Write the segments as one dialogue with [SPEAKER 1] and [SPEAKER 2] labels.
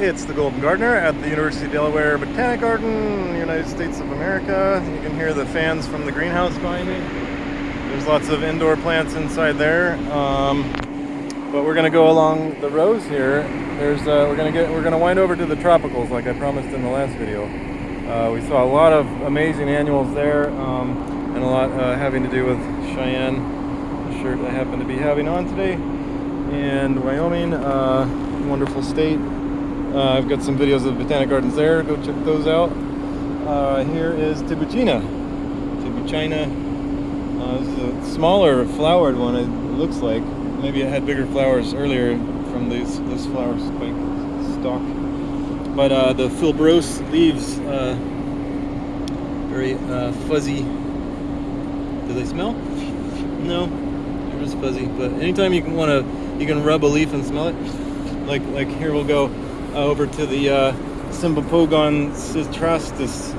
[SPEAKER 1] It's the Golden Gardener at the University of Delaware Botanic Garden, United States of America. You can hear the fans from the greenhouse behind me. There's lots of indoor plants inside there. But we're gonna go along the rows here. We're gonna wind over to the tropicals like I promised in the last video. We saw a lot of amazing annuals there, and a lot having to do with Cheyenne, the shirt I happen to be having on today, and Wyoming, wonderful state. I've got some videos of botanic gardens there. Go check those out. Here is Tibuchina. This is a smaller flowered one. It looks like maybe it had bigger flowers earlier from this flower spike stalk. But the filbrose leaves, very fuzzy. Do they smell? No, they're just fuzzy. But anytime you can rub a leaf and smell it. Like here we'll go over to the Cymbopogon citratus,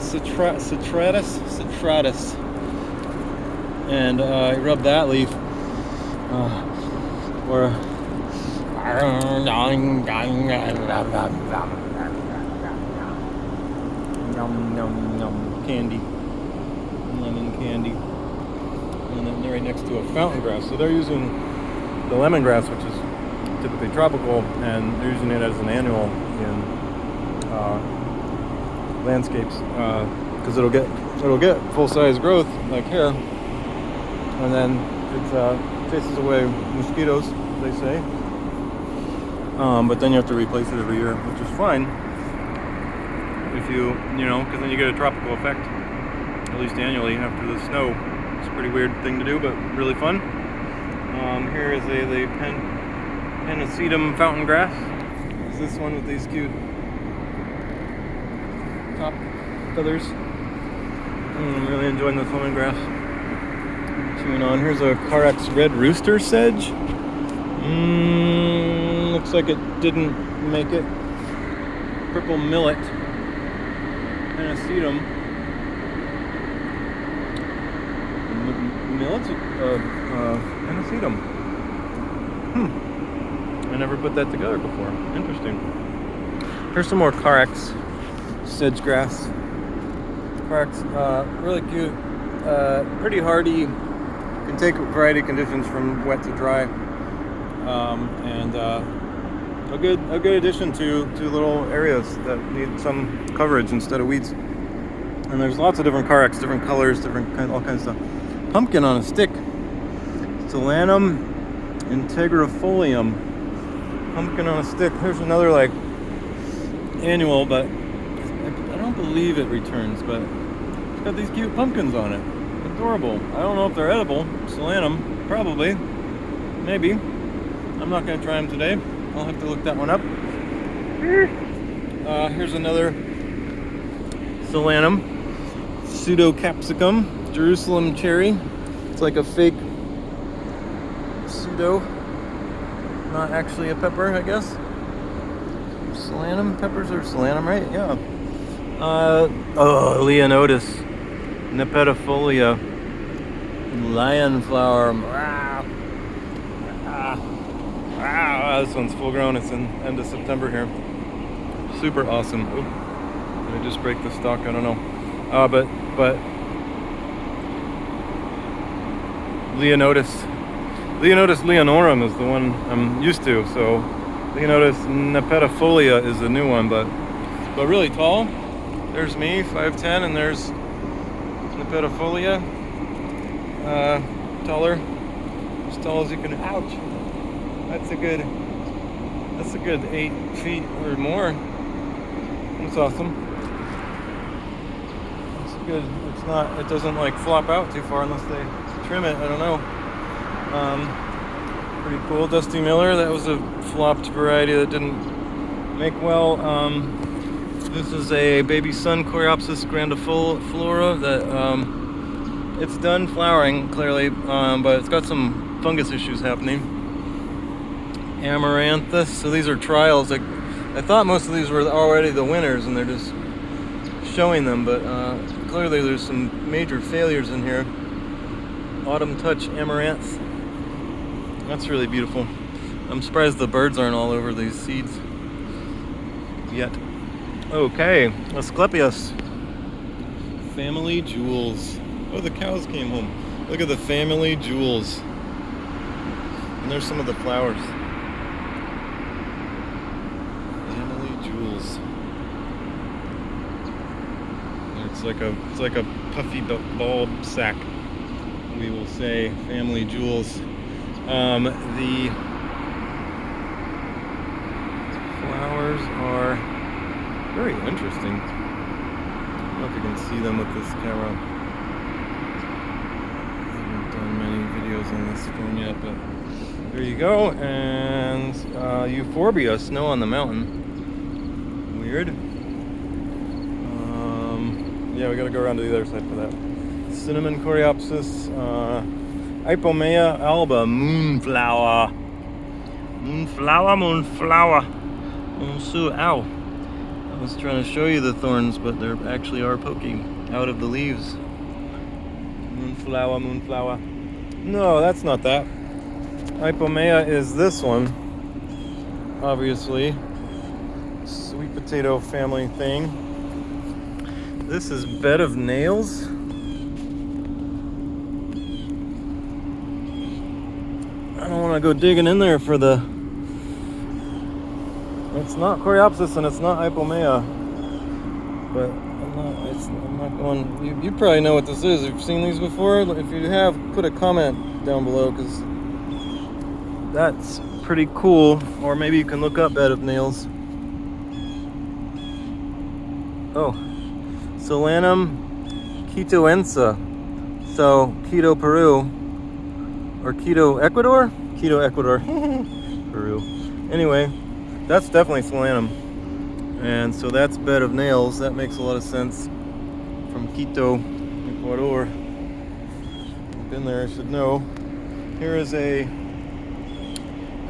[SPEAKER 1] and rub that leaf. Or candy, lemon candy, and then they're right next to a fountain grass. So they're using the lemongrass, which is typically tropical, and they're using it as an annual in landscapes because it'll get full-size growth like here, and then it chases away mosquitoes, they say. But then you have to replace it every year, which is fine if because then you get a tropical effect, at least annually after the snow. It's a pretty weird thing to do, but really fun. Here is the Pennisetum fountain grass. Is this one with these cute top feathers. I'm really enjoying this lemongrass. Chewing on. Here's a Carex red rooster sedge. Looks like it didn't make it. Purple millet. Pennisetum. Millet? Pennisetum. I never put that together before. Interesting. Here's some more Carex sedge grass. Carex, really cute. Pretty hardy. Can take a variety of conditions from wet to dry. And a good addition to little areas that need some coverage instead of weeds. And there's lots of different Carex, different colors, all kinds of stuff. Pumpkin on a stick. Solanum integrifolium. Pumpkin on a stick. Here's another annual, but I don't believe it returns, but it's got these cute pumpkins on it. Adorable. I don't know if they're edible. Solanum, probably. Maybe. I'm not going to try them today. I'll have to look that one up. Here's another Solanum. Pseudo-capsicum. Jerusalem cherry. It's like a fake pseudo. Not actually a pepper, I guess. Solanum. Peppers are solanum, right? Yeah. Leonotis. Nepetifolia. Lionflower. This one's full grown. It's in end of September here. Super awesome. Oop. Did I just break the stalk? I don't know. But Leonotis leonorum is the one I'm used to. So Leonotis nepetifolia is the new one, but really tall. There's me, 5'10", and there's Nepetifolia, taller, as tall as you can. Ouch! That's a good 8 feet or more. That's awesome. It's good. It doesn't flop out too far unless they trim it. I don't know. Pretty cool. Dusty Miller. That was a flopped variety that didn't make well. This is a baby sun Coreopsis grandiflora that it's done flowering clearly, but it's got some fungus issues happening. Amaranthus. So these are trials. I thought most of these were already the winners, and they're just showing them, but clearly there's some major failures in here. Autumn Touch Amaranth. That's really beautiful. I'm surprised the birds aren't all over these seeds. yet. Okay, Asclepius. Family jewels. Oh, the cows came home. Look at the family jewels. And there's some of the flowers. Family jewels. It's like a puffy bulb sack. We will say family jewels. The flowers are very interesting. I don't know if you can see them with this camera. I haven't done many videos on this phone yet, but there you go. And euphorbia, snow on the mountain. Weird. Yeah, we gotta go around to the other side for that. Cinnamon coreopsis, Ipomea alba, moonflower. Moonflower. Ow. I was trying to show you the thorns, but they actually are poking out of the leaves. Moonflower. No, that's not that. Ipomea is this one. Obviously. Sweet potato family thing. This is bed of nails. I don't want to go digging in there for the... It's not coreopsis and it's not Ipomea. But I'm not going... You probably know what this is. You've seen these before? If you have, put a comment down below, because that's pretty cool. Or maybe you can look up bed of nails. Oh. Solanum quitoense. So, Quito, Peru. Or Quito, Ecuador? Quito, Ecuador. Peru. Anyway, that's definitely Solanum. And so that's bed of nails. That makes a lot of sense. From Quito, Ecuador. Been there, I should know. Here is a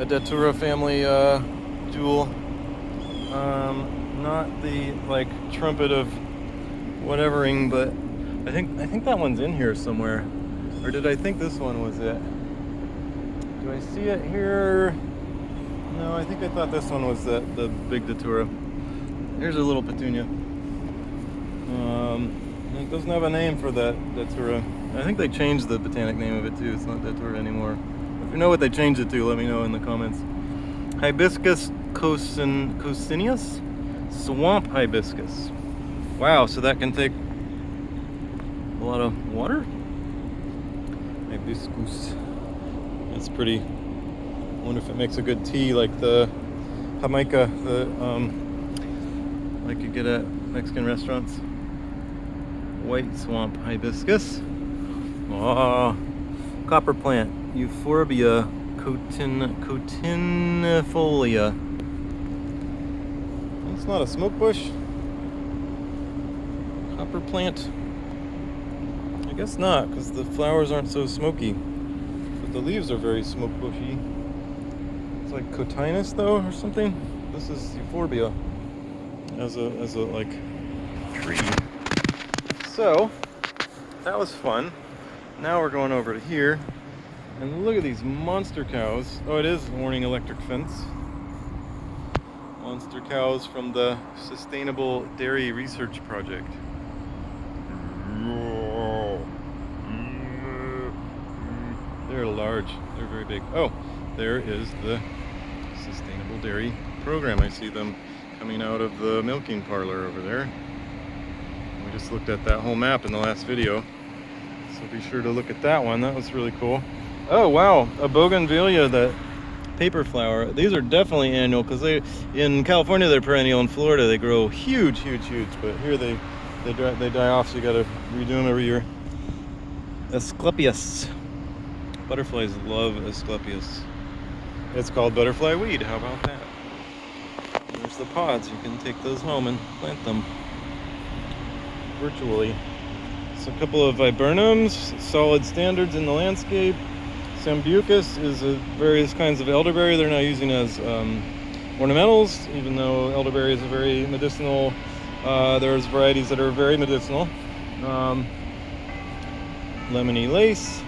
[SPEAKER 1] Datura family jewel. Not the like trumpet of whatevering, but I think that one's in here somewhere. Or did I think this one was it? Do I see it here? No, I think I thought this one was the big Datura. Here's a little petunia. It doesn't have a name for that Datura. I think they changed the botanic name of it too. It's not Datura anymore. If you know what they changed it to, let me know in the comments. Hibiscus coccineus? Swamp hibiscus. Wow, so that can take a lot of water? Hibiscus. That's pretty. I wonder if it makes a good tea like the Jamaica, like you get at Mexican restaurants. White swamp hibiscus. Oh, copper plant. Euphorbia cotinifolia. It's not a smoke bush. Copper plant. I guess not, because the flowers aren't so smoky. But the leaves are very smoke bushy. It's like cotinus though, or something. This is euphorbia as a like tree. So that was fun. Now we're going over to here, and look at these monster cows. Oh, it is warning electric fence. Monster cows from the Sustainable Dairy Research Project. They're large. They're very big. Oh, there is the Sustainable Dairy Program. I see them coming out of the milking parlor over there. We just looked at that whole map in the last video. So be sure to look at that one. That was really cool. Oh, wow. A Bougainvillea, that paper flower. These are definitely annual, because in California they're perennial. In Florida they grow huge. But here they die off, so you got to redo them every year. Asclepius. Butterflies love Asclepius. It's called butterfly weed. How about that? There's the pods. You can take those home and plant them virtually. So a couple of viburnums, solid standards in the landscape. Sambucus is various kinds of elderberry they're now using as ornamentals, even though elderberry is a very medicinal. There's varieties that are very medicinal. Lemony lace,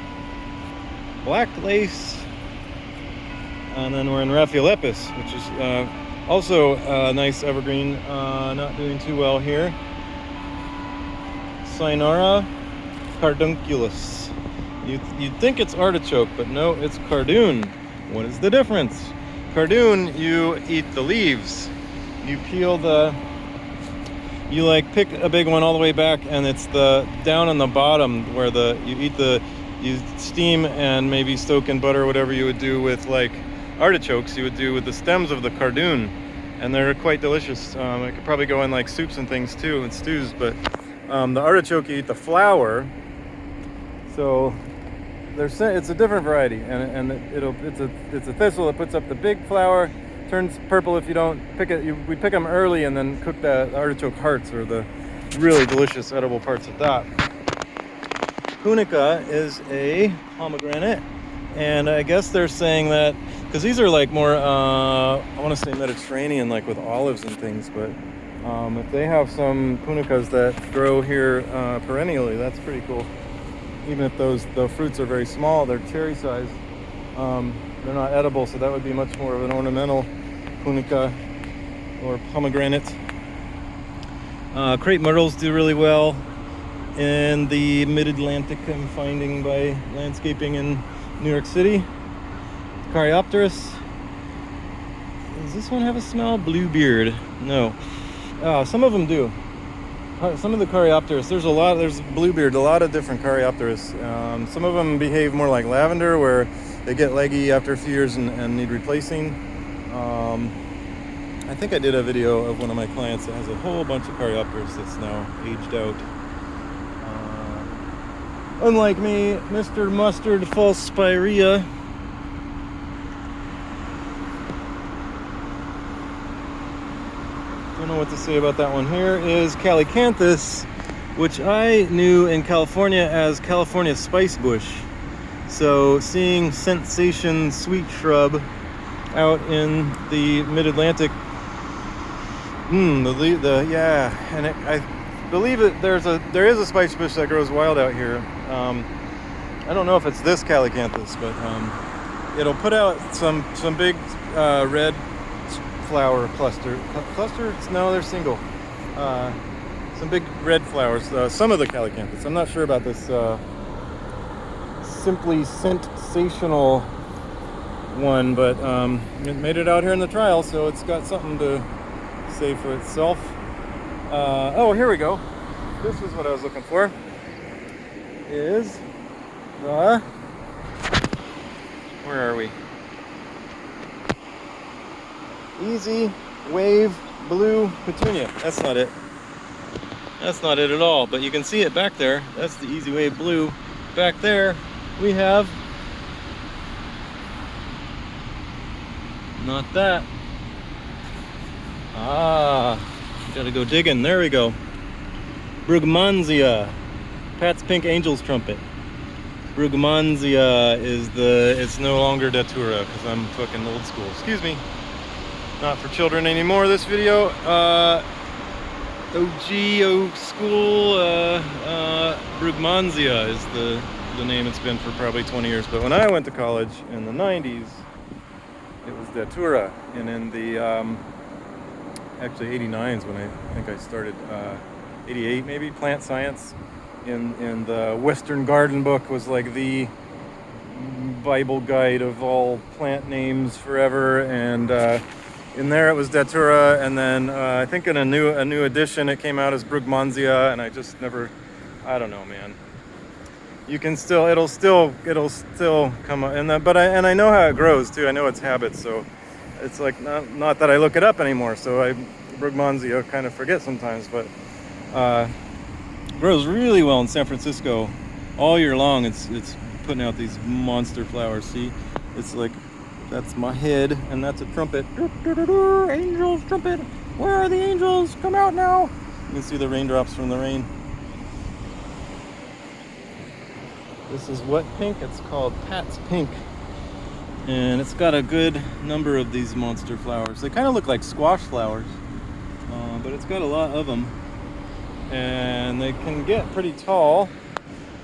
[SPEAKER 1] black lace, and then we're in Raphiolepis, which is Also, nice evergreen, not doing too well here. Cynara cardunculus. You'd think it's artichoke, but no, it's cardoon. What is the difference? Cardoon, you eat the leaves. You peel you like pick a big one all the way back, and it's the down on the bottom where you steam and maybe soak in butter or whatever you would do with like artichokes, you would do with the stems of the cardoon, and they're quite delicious. It could probably go in like soups and things too, and stews, but the artichoke, you eat the flower. So it's a different variety, and it's a thistle that puts up the big flower, turns purple if you don't pick it. We pick them early and then cook the artichoke hearts, or the really delicious edible parts of that. Punica is a pomegranate, and I guess they're saying that because these are like more I want to say Mediterranean, like with olives and things, but if they have some punicas that grow here perennially, that's pretty cool. Even if the fruits are very small, they're cherry size, they're not edible, so that would be much more of an ornamental punica or pomegranate. Crepe myrtles do really well in the mid-Atlantic, I'm finding by landscaping in New York City. Caryopteris. Does this one have a smell? Bluebeard. No. Some of them do. Some of the Caryopteris, there's Bluebeard, a lot of different Caryopteris. Some of them behave more like lavender, where they get leggy after a few years and need replacing. I think I did a video of one of my clients that has a whole bunch of Caryopteris that's now aged out. Unlike me, Mr. Mustard Falspirea. Don't know what to say about that one. Here is Calicanthus, which I knew in California as California spice bush. So seeing sensation sweet shrub out in the mid-Atlantic, I believe that there is a spice bush that grows wild out here. I don't know if it's this Calicanthus, but it'll put out some big red flower clusters. No, they're single. Some big red flowers. Some of the Calicanthus. I'm not sure about this simply sensational one, but it made it out here in the trial, so it's got something to say for itself. Oh, here we go. This is what I was looking for. Is the... Where are we? Easy Wave Blue Petunia. That's not it. That's not it at all, but you can see it back there. That's the Easy Wave Blue. Back there we have... Not that. Gotta go digging. There we go. Brugmansia. Pat's Pink Angel's Trumpet. Brugamanzia is it's no longer Datura, because I'm fucking old school. Excuse me. Not for children anymore, this video. OG school, Brugmansia is the name it's been for probably 20 years. But when I went to college in the 90s, it was Datura. And in the, actually 89 is when I think I started, 88 maybe, plant science. In the Western Garden book was like the Bible guide of all plant names forever, and in there it was Datura, and then I think in a new edition it came out as Brugmansia, and I just never, I don't know, man. You can still, it'll still come up, and I know how it grows too. I know its habits, so it's like not that I look it up anymore. So Brugmansia kind of forget sometimes, but. Grows really well in San Francisco all year long. It's putting out these monster flowers. See, it's like, that's my head, and that's a trumpet. Angels, trumpet, where are the angels? Come out now. You can see the raindrops from the rain. This is what pink? It's called Pat's Pink, and it's got a good number of these monster flowers. They kind of look like squash flowers, but it's got a lot of them. And they can get pretty tall.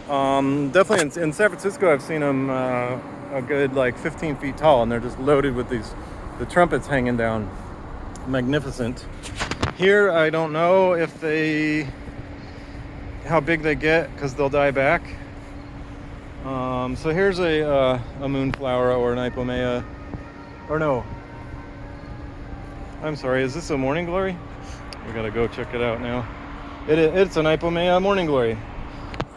[SPEAKER 1] Definitely in San Francisco, I've seen them a good like 15 feet tall, and they're just loaded with the trumpets hanging down. magnificent. Here, I don't know if how big they get, because they'll die back. So here's a moonflower or an ipomea, or no. I'm sorry, is this a morning glory? We gotta go check it out now. It's an ipomea morning glory.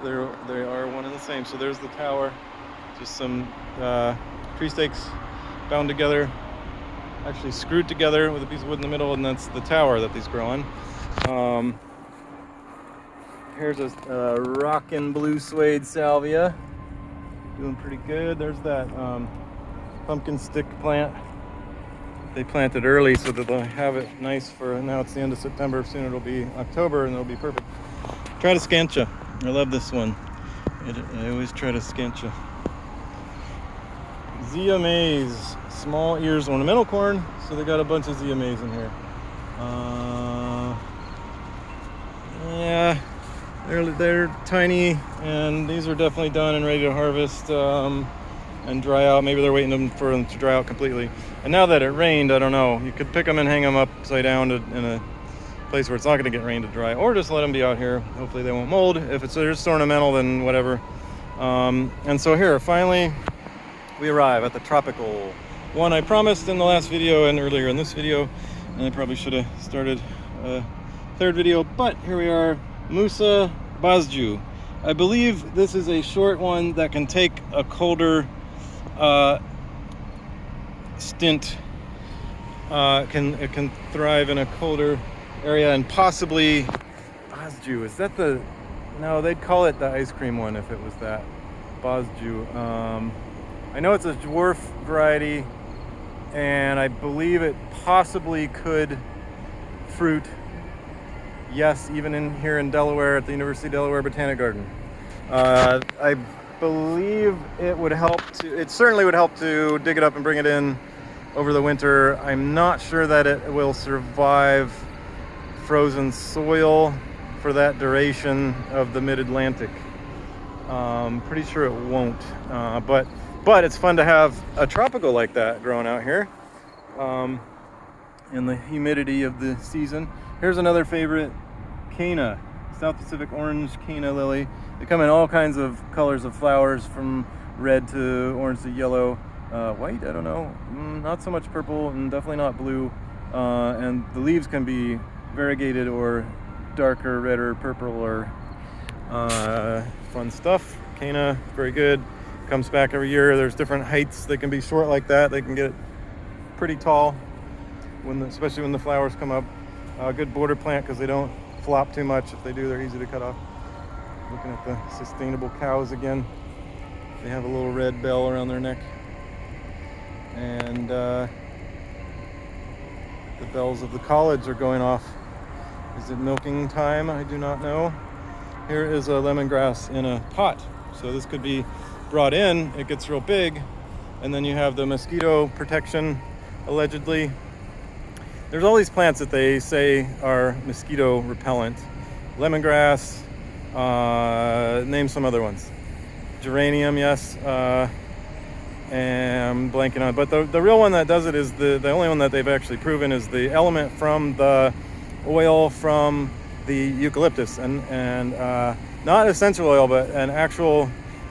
[SPEAKER 1] They are one and the same. So there's the tower, just some tree stakes bound together, actually screwed together with a piece of wood in the middle, and that's the tower that these grow on. Here's a rockin' blue suede salvia, doing pretty good. There's that pumpkin stick plant. They planted early so that they'll have it nice for, now it's the end of September, soon it'll be October and it'll be perfect. Tradescantia, I love this one. I always try to scantia. Zea mays, small ears ornamental corn, so they got a bunch of Zea mays in here. Yeah, they're tiny, and these are definitely done and ready to harvest and dry out. Maybe they're waiting for them to dry out completely. And now that it rained, I don't know. You could pick them and hang them upside down in a place where it's not going to get rain to dry, or just let them be out here. Hopefully they won't mold. If it's just ornamental, then whatever. And so here, finally, we arrive at the tropical one I promised in the last video and earlier in this video. And I probably should have started a third video, but here we are. Musa Bazju. I believe this is a short one that can take a colder stint. It can thrive in a colder area, and possibly Bazju. Is that the? No, they'd call it the ice cream one if it was that. Bazju. I know it's a dwarf variety, and I believe it possibly could fruit. Yes, even in here in Delaware at the University of Delaware Botanic Garden. I believe it would help to, it certainly would help to dig it up and bring it in over the winter. I'm not sure that it will survive frozen soil for that duration of the mid-Atlantic. Pretty sure it won't, but it's fun to have a tropical like that growing out here in the humidity of the season. Here's another favorite, Cana, South Pacific orange Cana lily. They come in all kinds of colors of flowers, from red to orange to yellow, white, I don't know, not so much purple, and definitely not blue. And the leaves can be variegated or darker red or purple or fun stuff. Cana, very good. Comes back every year. There's different heights. They can be short like that. They can get pretty tall, especially when the flowers come up. Good border plant because they don't flop too much. If they do, they're easy to cut off. Looking at the sustainable cows again. They have a little red bell around their neck. And the bells of the college are going off. Is it milking time? I do not know. Here is a lemongrass in a pot. So this could be brought in. It gets real big. And then you have the mosquito protection, allegedly. There's all these plants that they say are mosquito repellent. Lemongrass, name some other ones. Geranium, yes, and I'm blanking on it. But the real one that does it is the only one that they've actually proven is the element from the oil from the eucalyptus, and not essential oil, but an actual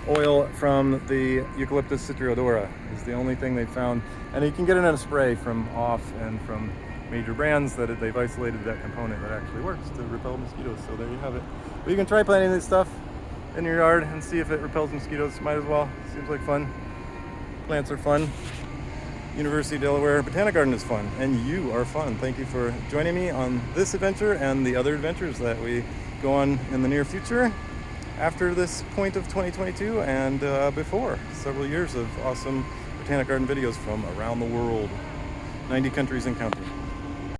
[SPEAKER 1] oil from the Eucalyptus citriodora is the only thing they found. And you can get it in a spray from off and from major brands that they've isolated that component that actually works to repel mosquitoes. So there you have it. But you can try planting this stuff in your yard and see if it repels mosquitoes. Might as well. Seems like fun. Plants are fun. University of Delaware Botanic Garden is fun, and you are fun. Thank you for joining me on this adventure and the other adventures that we go on in the near future after this point of 2022 and before. Several years of awesome Botanic Garden videos from around the world, 90 countries and counting.